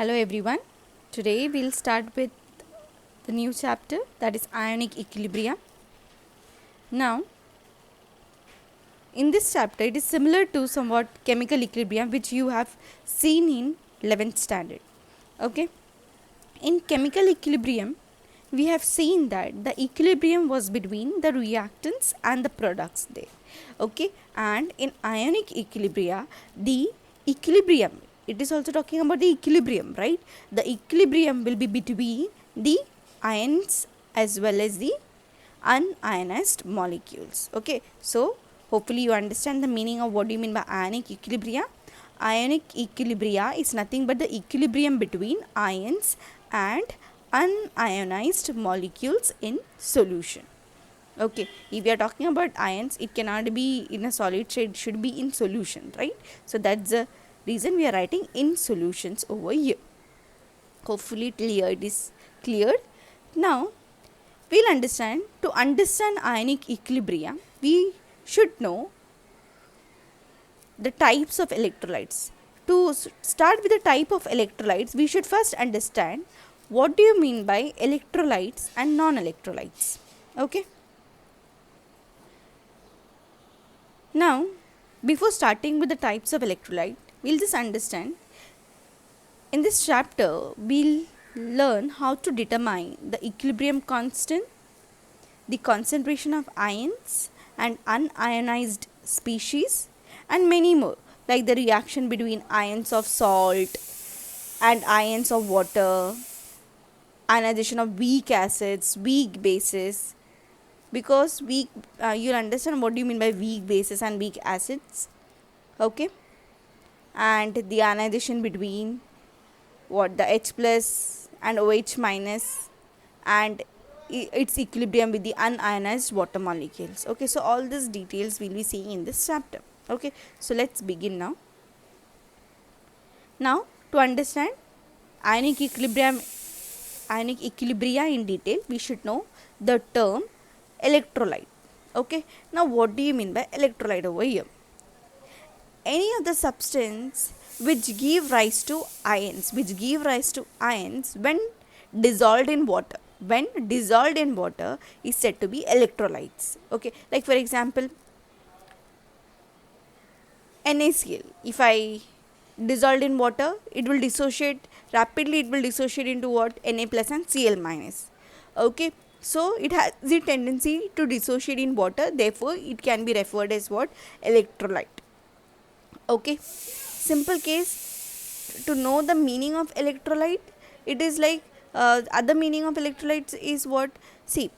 Hello everyone. Today we'll start with the new chapter, that is ionic equilibrium. Now, in this chapter it is similar to somewhat chemical equilibrium which you have seen in 11th standard. Okay? In chemical equilibrium, we have seen that the equilibrium was between the reactants and the products there. Okay? And in ionic equilibria, the equilibrium, it is also talking about the equilibrium, right? The equilibrium will be between the ions as well as the unionized molecules. Okay, so hopefully you understand the meaning of what do you mean by ionic equilibria. Ionic equilibria is nothing but the equilibrium between ions and unionized molecules in solution. Okay, if we are talking about ions, it cannot be in a solid state, it should be in solution, right? So that's the reason we are writing in solutions over here. Hopefully it is cleared. Now we'll understand, to understand ionic equilibrium, we should know the types of electrolytes. To start with the type of electrolytes, we should first understand what do you mean by electrolytes and non-electrolytes. Okay. Now, before starting with the types of electrolyte, we'll just understand. In this chapter, we'll learn how to determine the equilibrium constant, the concentration of ions and unionized species, and many more, like the reaction between ions of salt and ions of water, ionization of weak acids, weak bases. Because you'll understand what do you mean by weak bases and weak acids. Okay, and the ionization between what the H plus and OH minus, and its equilibrium with the unionized water molecules. Okay, so all these details we'll be seeing in this chapter. Okay, so let's begin now. Now, to understand ionic equilibrium, ionic equilibria in detail, we should know the term electrolyte. Okay, now what do you mean by electrolyte over here? Any of the substance which give rise to ions, when dissolved in water. When dissolved in water is said to be electrolytes. Okay, like for example, NaCl. If I dissolved in water, it will dissociate rapidly. It will dissociate into what? Na plus and Cl minus. Okay, so it has the tendency to dissociate in water. Therefore, it can be referred as what? Electrolyte. Okay, simple case to know the meaning of electrolyte. It is like other meaning of electrolytes is what? See,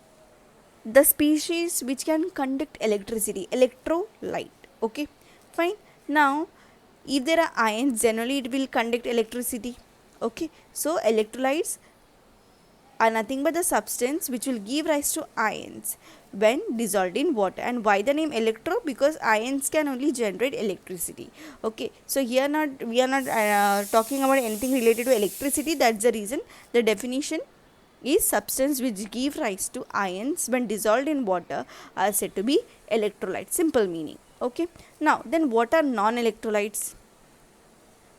the species which can conduct electricity, electrolyte. Okay, fine. Now, if there are ions, generally it will conduct electricity. Okay, so electrolytes are nothing but the substance which will give rise to ions when dissolved in water. And why the name electro? Because ions can only generate electricity. Okay, so here we are not talking about anything related to electricity. That's the reason the definition is substance which give rise to ions when dissolved in water are said to be electrolytes. Simple meaning. Okay, now then what are non-electrolytes?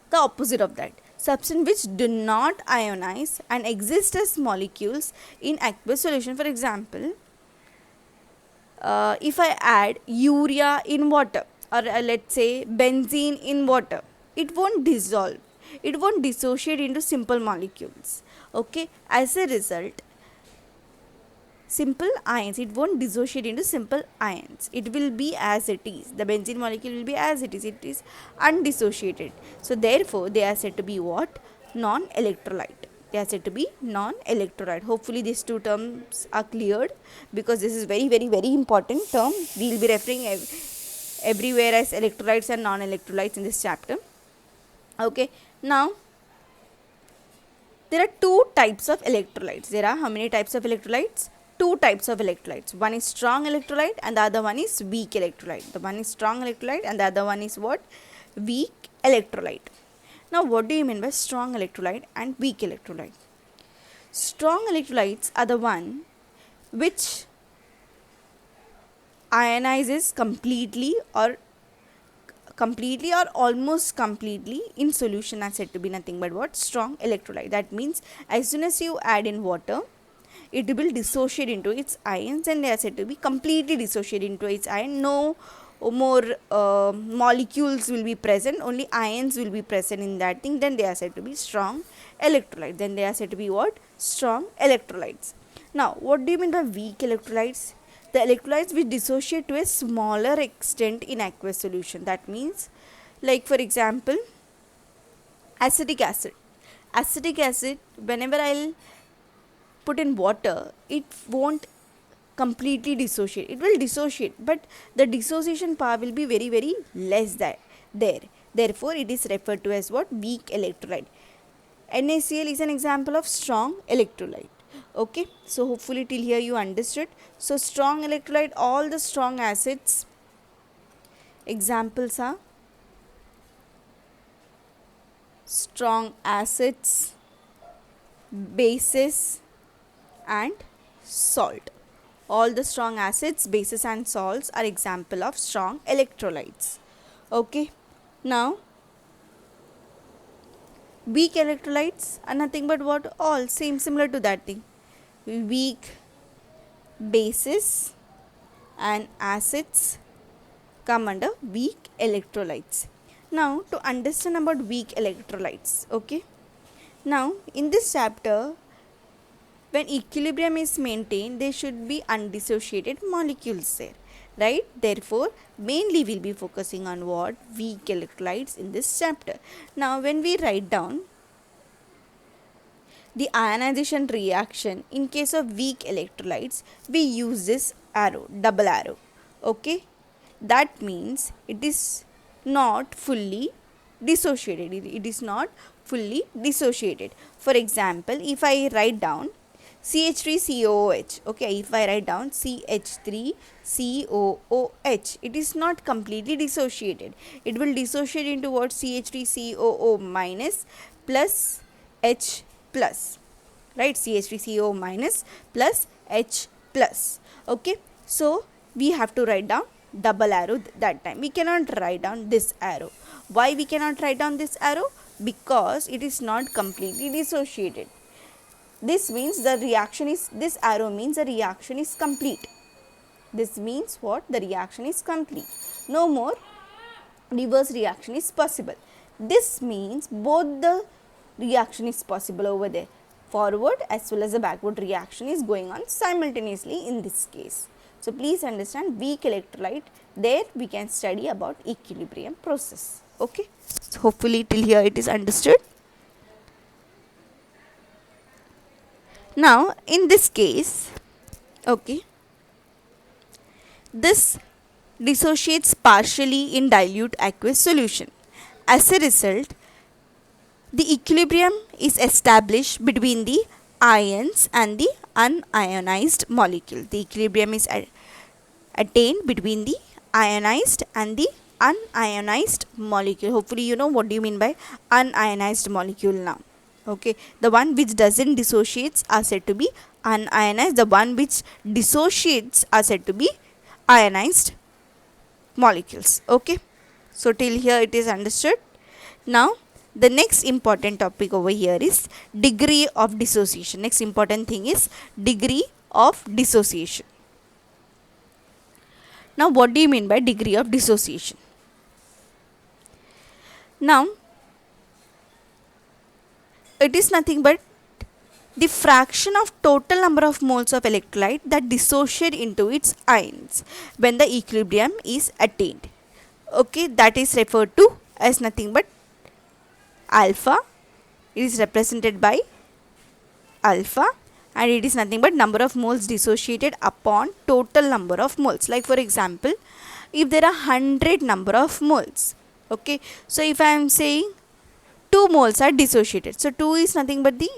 The opposite of that, substance which do not ionize and exist as molecules in aqueous solution. For example, if I add urea in water, or let's say benzene in water, it won't dissolve, it won't dissociate into simple molecules. Okay, as a result, simple ions, it won't dissociate into simple ions. It will be as it is. The benzene molecule will be as it is undissociated. So therefore they are said to be what? Non-electrolyte. They are said to be non-electrolyte. Hopefully these two terms are cleared, because this is very important term. We will be referring everywhere as electrolytes and non-electrolytes in this chapter. Okay, now there are two types of electrolytes. There are how many types of electrolytes? Two types of electrolytes. One is strong electrolyte and the other one is weak electrolyte. The one is strong electrolyte and the other one is what? Weak electrolyte. Now what do you mean by strong electrolyte and weak electrolyte? Strong electrolytes are the one which ionizes completely or completely or almost completely in solution are said to be nothing but what? Strong electrolyte. That means as soon as you add in water, it will dissociate into its ions, and they are said to be completely dissociated into its ion. No more molecules will be present, only ions will be present in that thing. Then they are said to be strong electrolyte. Then they are said to be what? Strong electrolytes. Now what do you mean by weak electrolytes? The electrolytes which dissociate to a smaller extent in aqueous solution. That means, like for example, acetic acid. Acetic acid, whenever I'll put in water, it won't completely dissociate. It will dissociate, but the dissociation power will be very, very less there. Therefore, it is referred to as what? Weak electrolyte. NaCl is an example of strong electrolyte. Okay, so hopefully till here you understood. So strong electrolyte, all the strong acids, examples are strong acids, bases and salt. All the strong acids, bases and salts are example of strong electrolytes. Okay, now weak electrolytes are nothing but what? All same, similar to that thing. Weak bases and acids come under weak electrolytes. Now to understand about weak electrolytes, okay, now in this chapter, when equilibrium is maintained, there should be undissociated molecules there, right? Therefore mainly we'll be focusing on what? Weak electrolytes in this chapter. Now when we write down the ionization reaction in case of weak electrolytes, we use this arrow, double arrow. Okay, that means it is not fully dissociated. It is not fully dissociated. For example, if I write down CH3COOH, okay, if I write down CH3COOH, it is not completely dissociated. It will dissociate into what? CH3COO minus plus H plus, right? CH3CO minus plus H plus. Okay, so we have to write down double arrow that time. We cannot write down this arrow. Why we cannot write down this arrow? Because it is not completely dissociated. This means the reaction is, this arrow means the reaction is complete. This means what? The reaction is complete. No more reverse reaction is possible. This means both the reaction is possible over there. Forward as well as the backward reaction is going on simultaneously in this case. So please understand, weak electrolyte, there we can study about equilibrium process. Okay, so hopefully till here it is understood. Now in this case, okay, this dissociates partially in dilute aqueous solution. As a result, the equilibrium is established between the ions and the unionized molecule. The equilibrium is attained between the ionized and the unionized molecule. Hopefully you know what do you mean by unionized molecule now. Okay, the one which doesn't dissociates are said to be unionized. The one which dissociates are said to be ionized molecules. Okay, so till here it is understood. Now the next important topic over here is degree of dissociation. Next important thing is degree of dissociation. Now what do you mean by degree of dissociation? Now it is nothing but the fraction of total number of moles of electrolyte that dissociate into its ions when the equilibrium is attained. Okay, that is referred to as nothing but alpha. It is represented by alpha, and it is nothing but number of moles dissociated upon total number of moles. Like for example, if there are 100 number of moles, okay, so if I am saying 2 moles are dissociated, so 2 is nothing but the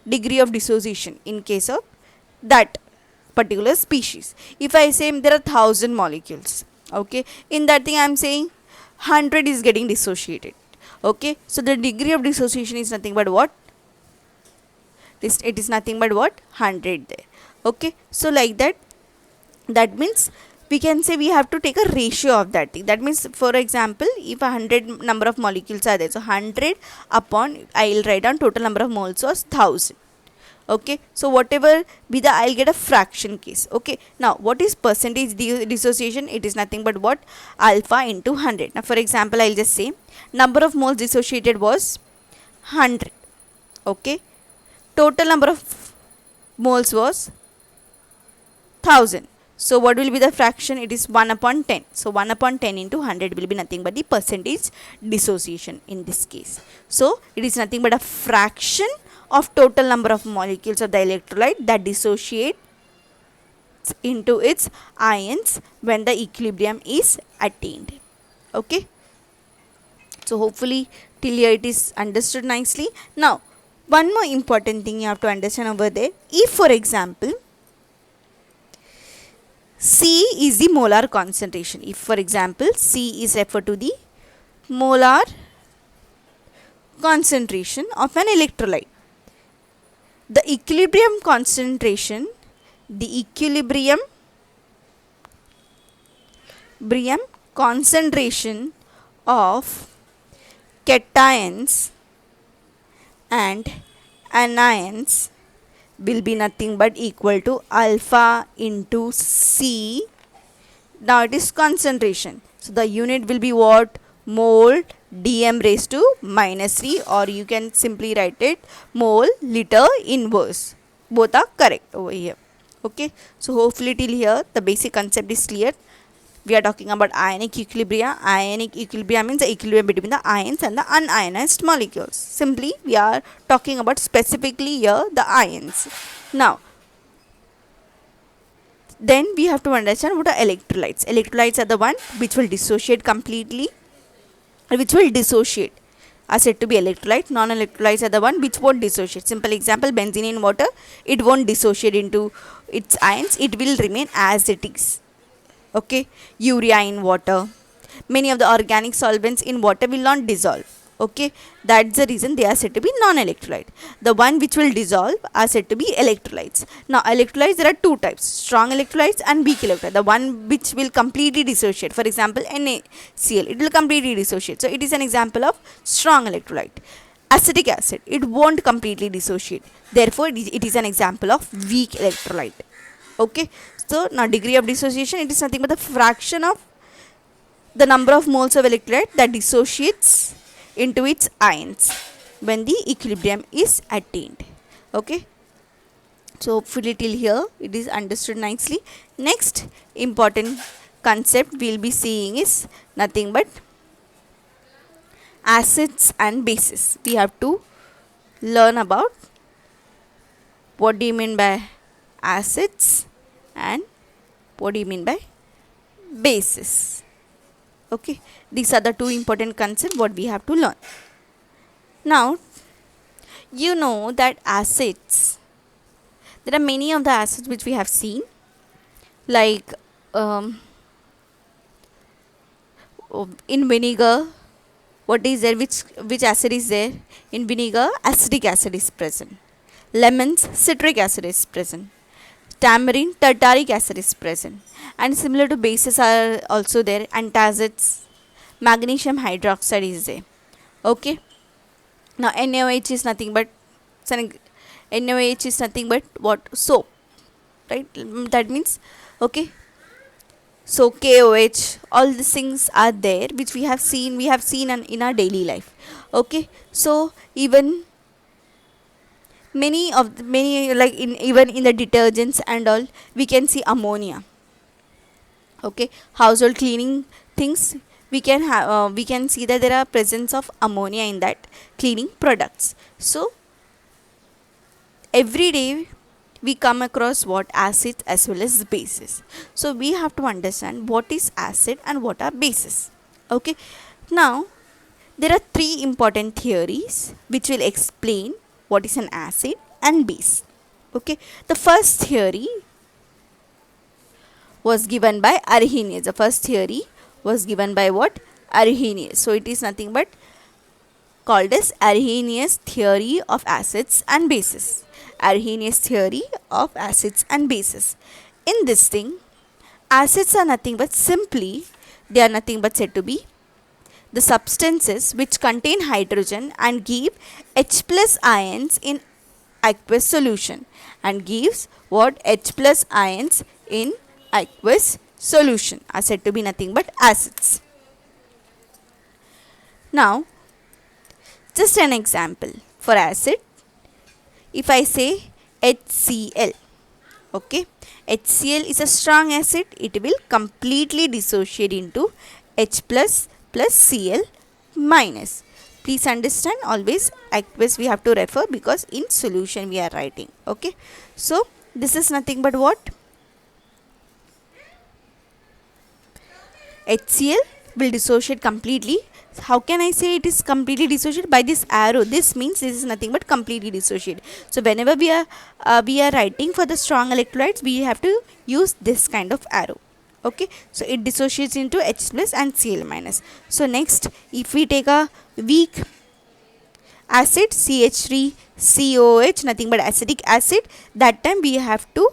degree of dissociation in case of that particular species. If I say there are 1000 molecules, okay, in that thing I am saying 100 is getting dissociated. Okay, so the degree of dissociation is nothing but what? It is nothing but what? 100 there. Okay, so like that, that means we can say we have to take a ratio of that thing. That means, for example, if 100 number of molecules are there, so 100 upon, I'll write down total number of moles was 1000. Okay, so whatever be the, I'll get a fraction case. Okay, now what is percentage dissociation? It is nothing but what? Alpha into 100. Now for example, I'll just say number of moles dissociated was 100. Okay, total number of moles was 1000. So what will be the fraction? It is 1 upon 10. So 1 upon 10 into 100 will be nothing but the percentage dissociation in this case. So it is nothing but a fraction of total number of molecules of the electrolyte that dissociates into its ions when the equilibrium is attained. Okay, so hopefully till here it is understood nicely. Now one more important thing you have to understand over there. If for example C is the molar concentration, if for example C is referred to the molar concentration of an electrolyte, the equilibrium concentration of cations and anions will be nothing but equal to alpha into C. Now it is concentration. So the unit will be what? Mole dm raised to minus 3, or you can simply write it mole liter inverse. Both are correct over here. Okay, so hopefully till here the basic concept is clear. We are talking about ionic equilibrium. Ionic equilibrium means the equilibrium between the ions and the unionized molecules. Simply we are talking about specifically here the ions. Now then we have to understand what are electrolytes. Electrolytes are the one which will dissociate completely, which will dissociate, are said to be electrolyte. Non-electrolytes are the one which won't dissociate. Simple example, benzene in water, it won't dissociate into its ions, it will remain as it is. Okay, urea in water, many of the organic solvents in water will not dissolve. Okay, that's the reason they are said to be non-electrolyte. The one which will dissolve are said to be electrolytes. Now electrolytes, there are two types, strong electrolytes and weak electrolytes. The one which will completely dissociate, for example NaCl, it will completely dissociate, so it is an example of strong electrolyte. Acetic acid, it won't completely dissociate, therefore it is an example of weak electrolyte. Okay, so now degree of dissociation, it is nothing but the fraction of the number of moles of electrolyte that dissociates into its ions when the equilibrium is attained. Okay, so hopefully till here it is understood nicely. Next important concept we'll be seeing is nothing but acids and bases. We have to learn about what do you mean by acids and what do you mean by bases. Okay, these are the two important concepts what we have to learn. Now you know that acids, there are many of the acids which we have seen, like in vinegar, what is there, which acid is there in vinegar? Acetic acid is present. Lemons, citric acid is present. Tamarind, tartaric acid is present. And similar to bases are also there, antacids, magnesium hydroxide is there. Okay, now NaOH is nothing but what? Soap, right? That means, okay, so KOH, all these things are there which we have seen in our daily life. Okay, so even many like even in the detergents and all we can see ammonia. Okay, household cleaning things, we can see that there are presence of ammonia in that cleaning products. So every day we come across what? Acids as well as bases. So we have to understand what is acid and what are bases. Okay, now there are three important theories which will explain what is an acid and base. Okay, the first theory was given by Arrhenius. The first theory was given by what? Arrhenius. So it is nothing but called as Arrhenius theory of acids and bases. Arrhenius theory of acids and bases. In this thing, Acids are nothing but simply, they are nothing but said to be the substances which contain hydrogen and give H plus ions in aqueous solution, and gives what? H plus ions in aqueous solution are said to be nothing but acids. Now, just an example for acid. If I say HCl, okay, HCl is a strong acid, it will completely dissociate into H plus Cl minus. Please understand, always aqueous we have to refer because in solution we are writing. Okay, so this is nothing but what? HCl will dissociate completely. How can I say it is completely dissociated? By this arrow. This means this is nothing but completely dissociated. So whenever we are writing for the strong electrolytes, we have to use this kind of arrow. Okay, so it dissociates into H plus and Cl minus. So next, if we take a weak acid, CH3COOH, nothing but acetic acid, that time we have to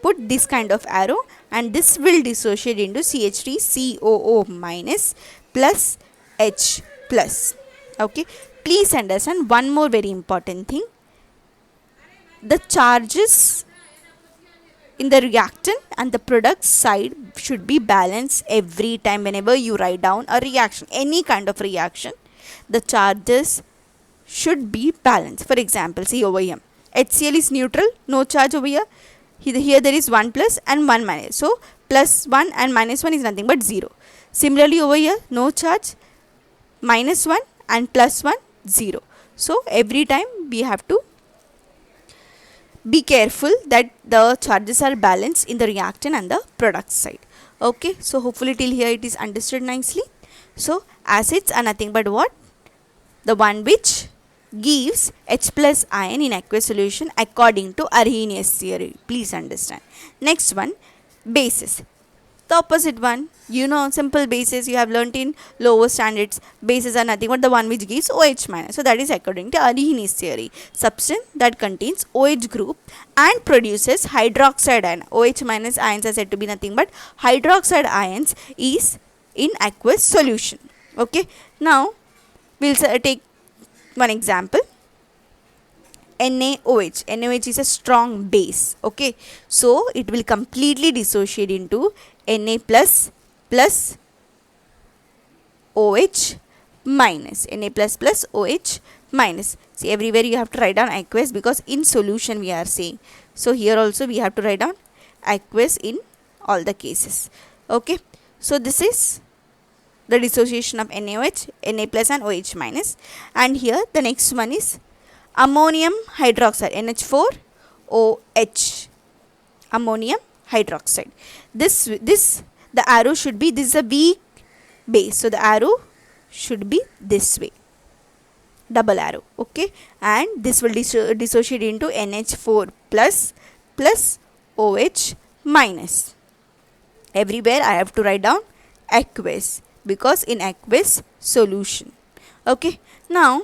put this kind of arrow, and this will dissociate into CH3COO minus plus H plus. Okay, please understand one more very important thing. The charges in the reactant and the product side should be balanced every time whenever you write down a reaction, any kind of reaction. The charges should be balanced. For example, see over here, HCl is neutral, no charge over here. Here there is 1 plus and 1 minus. So plus 1 and minus 1 is nothing but 0. Similarly over here, no charge, minus 1 and plus 1, 0. So every time we have to be careful that the charges are balanced in the reactant and the product side. Okay, so hopefully till here it is understood nicely. So acids are nothing but what? The one which gives H plus ion in aqueous solution according to Arrhenius theory. Please understand. Next one, bases. The opposite one, you know, simple bases you have learnt in lower standards. Bases are nothing but the one which gives OH minus. So that is according to Arrhenius theory. Substance that contains OH group and produces hydroxide ion. OH minus ions are said to be nothing but hydroxide ions is in aqueous solution. Okay. Now we'll take one example. NaOH. NaOH is a strong base. Okay, so it will completely dissociate into Na plus OH minus. Na plus OH minus. See, everywhere you have to write down aqueous because in solution we are saying. So here also we have to write down aqueous in all the cases. Okay, so this is the dissociation of NaOH, Na plus and OH minus. And here the next one is ammonium hydroxide, NH4OH, ammonium hydroxide. This the arrow should be, this is a weak base, so the arrow should be this way, double arrow. Okay, and this will dissociate into NH4 plus OH minus. Everywhere I have to write down aqueous because in aqueous solution. Okay, now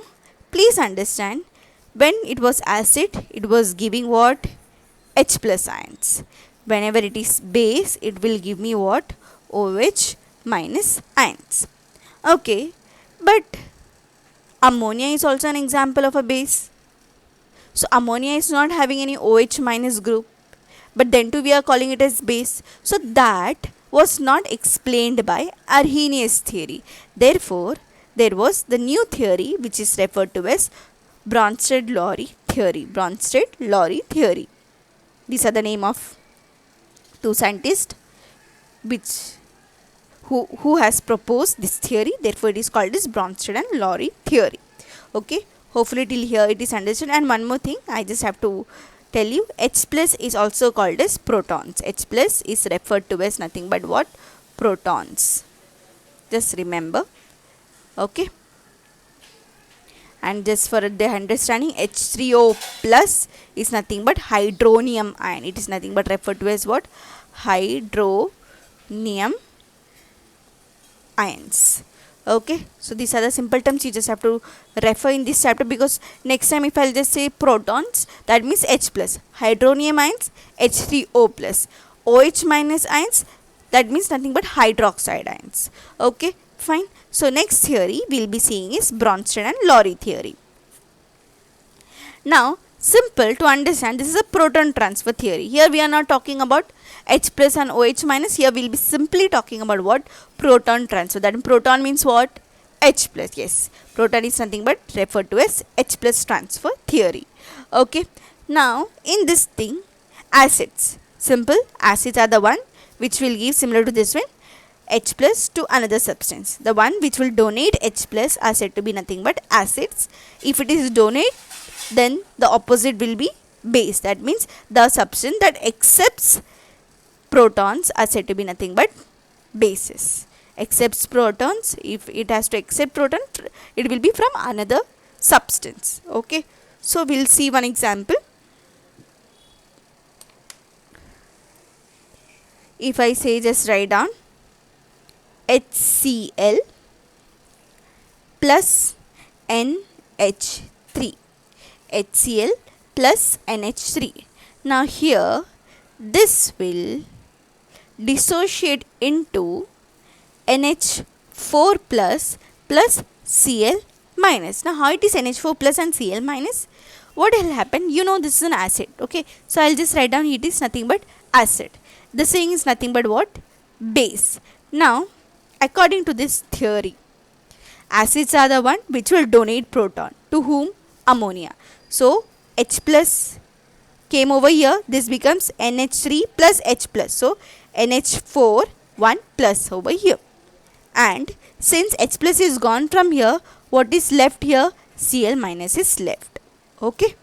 please understand, when it was acid, it was giving what? H plus ions. Whenever it is base, it will give me what? OH minus ions. Okay, but ammonia is also an example of a base. So ammonia is not having any OH minus group, but then too we are calling it as base. So that was not explained by Arrhenius theory. Therefore, there was the new theory which is referred to as Bronsted-Lowry theory. Bronsted-Lowry theory. These are the name of two scientists who has proposed this theory. Therefore, it is called as Bronsted and Lowry theory. Okay. Hopefully till here it is understood. And one more thing, I just have to tell you, H plus is also called as protons. H plus is referred to as nothing but what? Protons. Just remember. Okay. And just for the understanding, H3O plus is nothing but hydronium ion. It is nothing but referred to as what? Hydronium ions. Okay, so these are the simple terms you just have to refer in this chapter, because next time if I'll just say protons, that means H plus, hydronium ions, H3O plus, OH minus ions, that means nothing but hydroxide ions. Okay, fine. So next theory we'll be seeing is Bronsted and Lowry theory. Now, simple to understand, this is a proton transfer theory. Here we are not talking about H plus and OH minus. Here we will be simply talking about what? Proton transfer. That proton means what? H plus. Yes, proton is nothing but referred to as H plus transfer theory. Okay. Now, in this thing, acids. Simple. Acids are the one which will give, similar to this one, H plus to another substance. The one which will donate H plus are said to be nothing but acids. If it is donate, then the opposite will be base. That means the substance that accepts protons are said to be nothing but bases. Accepts protons, if it has to accept proton, it will be from another substance. Okay, so we'll see one example. If I say, just write down HCl plus NH3. HCl plus NH3. Now here this will dissociate into NH4 plus Cl minus. Now how it is NH4 plus and Cl minus? What will happen? You know this is an acid. Okay, so I'll just write down it is nothing but acid. This thing is nothing but what? Base. Now according to this theory, acids are the one which will donate proton. To whom? Ammonia. So H plus came over here, this becomes NH3 plus H plus. So NH4 1 plus over here. And since H plus is gone from here, what is left here? Cl minus is left. Okay,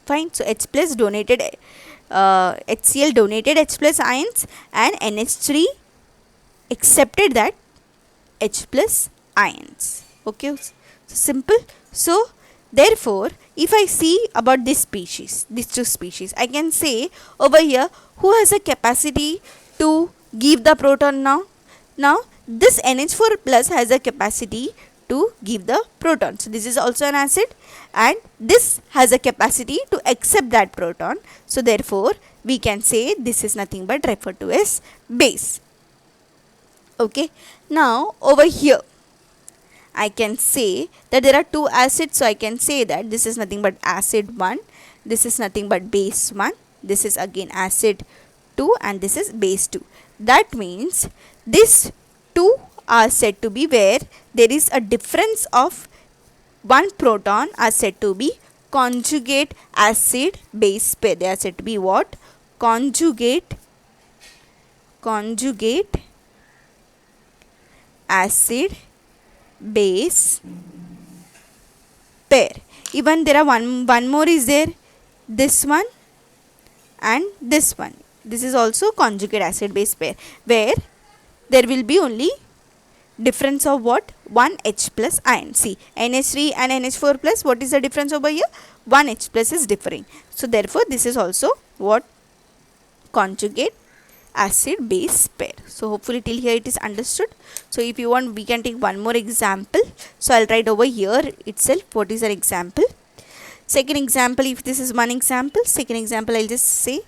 fine. So H plus donated, HCl donated H plus ions and NH3 accepted that H plus ions. Okay, so simple. So therefore, if I see about this species, these two species, I can say over here who has a capacity to give the proton now? Now this NH4 plus has a capacity to give the proton. So this is also an acid and this has a capacity to accept that proton. So therefore, we can say this is nothing but referred to as base. Okay. Now over here, I can say that there are two acids, so I can say that this is nothing but acid 1, this is nothing but base 1, this is again acid 2 and this is base 2. That means these two are said to be where there is a difference of one proton are said to be conjugate acid base pair. They are said to be what? Conjugate acid base pair. Even there are one more is there, this one and this one. This is also conjugate acid base pair where there will be only difference of what? 1 H plus ion. See, NH3 and NH4 plus, what is the difference over here? 1 H plus is differing. So therefore this is also what? Conjugate acid base pair. So hopefully till here it is understood. So if you want, we can take one more example. So I'll write over here itself what is an example. Second example, if this is one example, second example I'll just say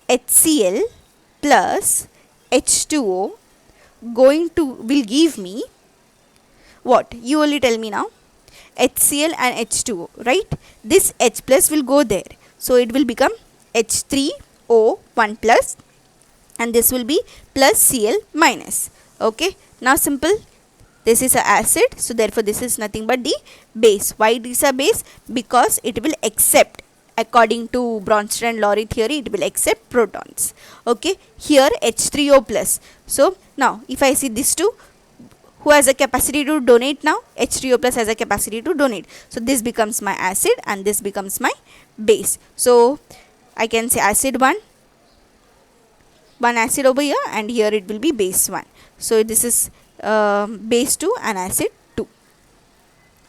HCl plus H2O will give me what? You only tell me now. HCl and H2O, right? This H plus will go there. So it will become H3O1 plus and this will be plus Cl minus. Okay, now simple. This is an acid, so therefore this is nothing but the base. Why it is a base? Because it will accept, according to Bronsted and Lowry theory, it will accept protons. Okay, here H3O plus. So now if I see these two, who has a capacity to donate now? H3O plus has a capacity to donate. So this becomes my acid and this becomes my base. So I can say acid 1 acid over here and here it will be base 1. So this is base 2 and acid 2.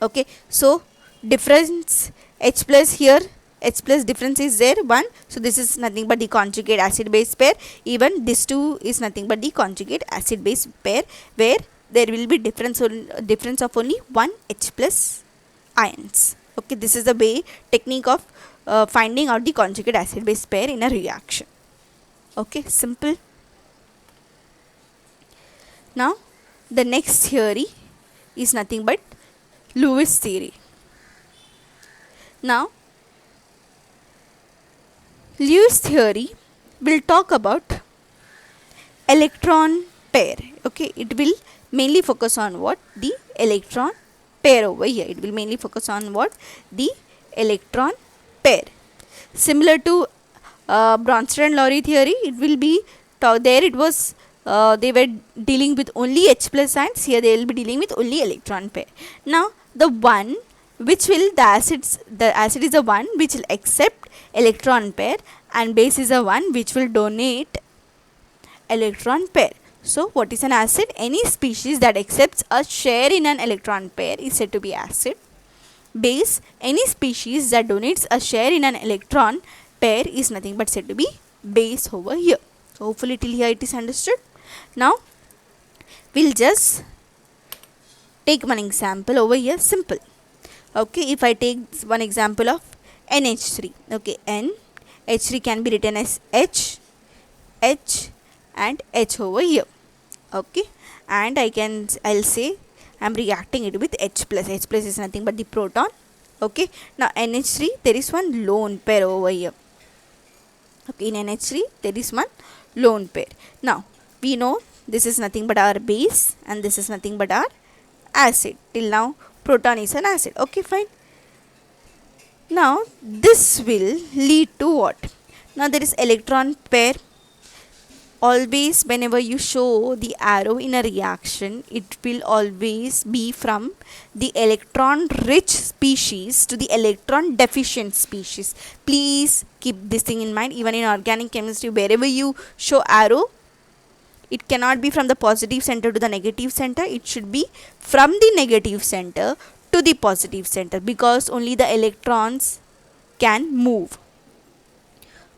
Okay, so difference H plus here, H plus difference is there 1. So this is nothing but the conjugate acid base pair. Even this 2 is nothing but the conjugate acid base pair where there will be difference of only 1 H plus ions. Okay, this is the way technique of finding out the conjugate acid base pair in a reaction. Okay, simple. Now the next theory is nothing but Lewis theory. Now Lewis theory will talk about electron pair. Okay, it will mainly focus on what? The electron pair over here. It will mainly focus on what? The electron pair. Similar to Bronsted and Lowry theory, it will be there. It was they were dealing with only H plus ions. Here they will be dealing with only electron pair. Now the one which will the acid is the one which will accept electron pair, and base is the one which will donate electron pair. So what is an acid? Any species that accepts a share in an electron pair is said to be acid. Base, any species that donates a share in an electron pair is nothing but said to be base over here. So hopefully till here it is understood. Now we'll just take one example over here, simple. Okay, if I take one example of NH3. Okay, NH3 can be written as H, and H over here. Okay, and I'll say I'm reacting it with H plus. H plus is nothing but the proton. Okay, now NH3 there is one lone pair over here. Okay, in NH3 there is one lone pair. Now we know this is nothing but our base and this is nothing but our acid. Till now proton is an acid. Okay, fine. Now this will lead to what? Now there is electron pair. Always whenever you show the arrow in a reaction, it will always be from the electron rich species to the electron deficient species. Please keep this thing in mind. Even in organic chemistry, wherever you show arrow, it cannot be from the positive center to the negative center. It should be from the negative center to the positive center, because only the electrons can move.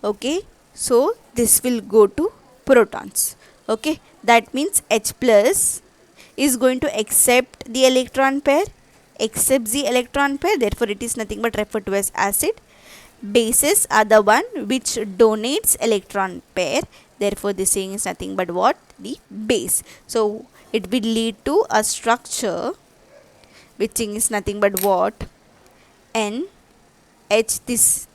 Okay, so this will go to protons. Okay, that means H plus is going to accept the electron pair, accepts the electron pair, therefore it is nothing but referred to as acid. Bases are the one which donates electron pair, therefore this thing is nothing but what? The base. So it will lead to a structure which is nothing but what? N H, this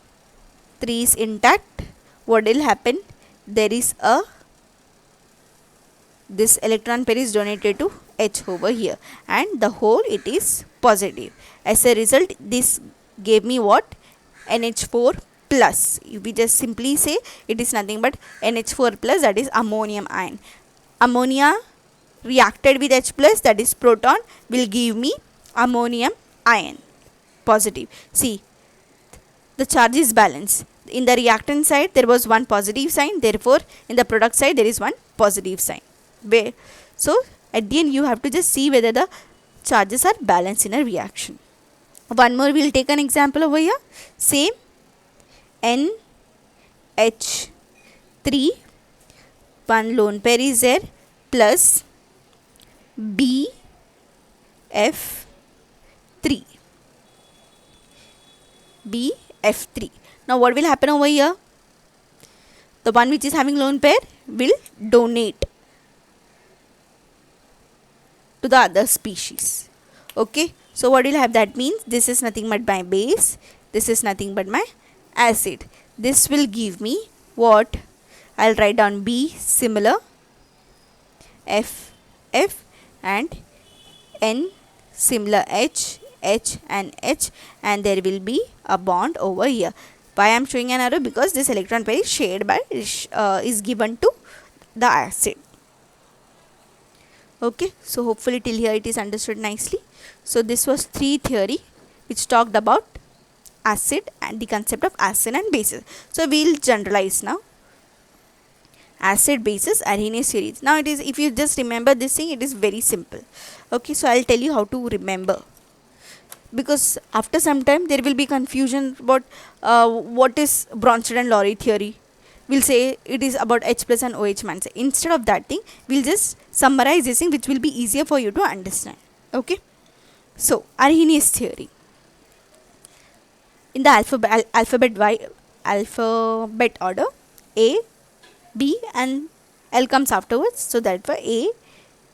3 is intact. What will happen? There is a this electron pair is donated to H over here, and the whole it is positive. As a result, this gave me what? NH4 plus. We just simply say it is nothing but NH4 plus, that is ammonium ion. Ammonia reacted with H plus, that is proton, will give me ammonium ion, positive. See, the charge is balanced. In the reactant side there was one positive sign, therefore in the product side there is one positive sign. So at the end you have to just see whether the charges are balanced in a reaction. One more, we will take an example over here. Same, NH3, one lone pair is there, plus BF3. Now what will happen over here? The one which is having lone pair will donate to the other species. Okay, so what will have? That means this is nothing but my base, this is nothing but my acid. This will give me what? I'll write down B similar, F, and N similar, H, and H, and there will be a bond over here. Why I am showing an arrow? Because this electron pair is shared by is given to the acid. Okay, so hopefully till here it is understood nicely. So this was 3 theory which talked about acid and the concept of acid and bases. So we will generalize now. Acid, bases, Arrhenius series. Now it is, if you just remember this thing, it is very simple. Okay, so I will tell you how to remember, because after some time there will be confusion about what is Bronsted and Lowry theory. We'll say it is about H plus and OH minus. Instead of that thing, we'll just summarize this thing, which will be easier for you to understand. Okay, so Arrhenius theory. In the alphabet order, A, B and L comes afterwards. So that for A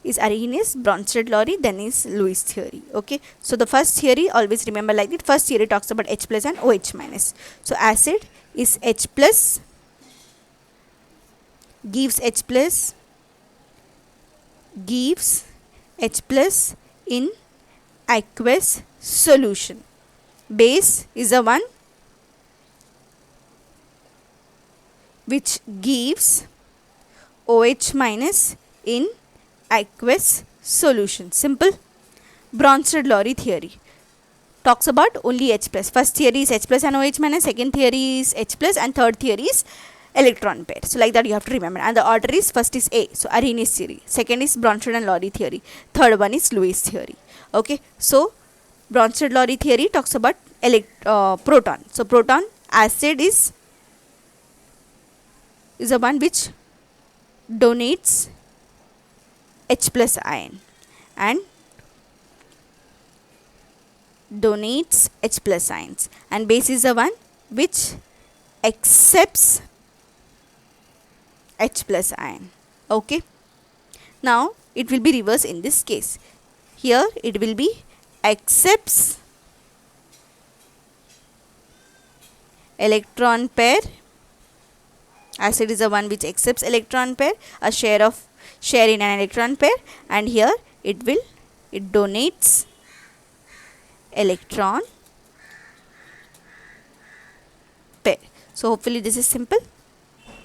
is Arrhenius, Bronsted-Lowry, then is Lewis theory. Okay, so the first theory, always remember like that. First theory talks about H plus and OH minus. So acid is H plus, gives H plus, gives H plus in aqueous solution. Base is the one which gives OH minus in aqueous solution. Simple. Bronsted-Lowry theory talks about only H plus. First theory is H plus and OH minus, second theory is H plus, and third theory is electron pair. So like that you have to remember. And the order is, first is A, so Arrhenius theory, second is Bronsted and Lowry theory, third one is Lewis theory. Okay, so Bronsted-Lowry theory talks about proton. So proton, acid is the one which donates H plus ion and donates H plus ions, and base is the one which accepts H plus ion. Okay, now it will be reverse in this case. Here it will be accepts electron pair. Acid is the one which accepts electron pair, a share in an electron pair, and here it donates electron pair. So hopefully this is simple.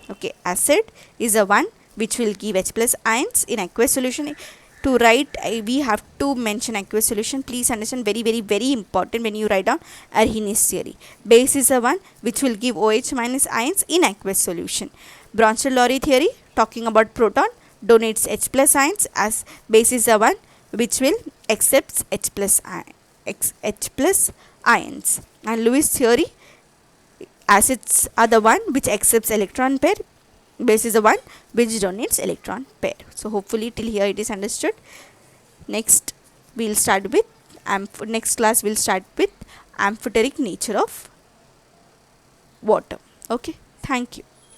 Okay, acid is the one which will give H plus ions in aqueous solution. To write, we have to mention aqueous solution. Please understand, very very very important when you write down Arrhenius theory. Base is the one which will give OH minus ions in aqueous solution. Bronsted-Lowry theory talking about proton, donates H plus ions, as base is the one which will accepts H plus ions. And Lewis theory, acids are the one which accepts electron pair, base is the one which donates electron pair. So hopefully till here it is understood. Next we'll start with next class we'll start with amphoteric nature of water. Okay, thank you.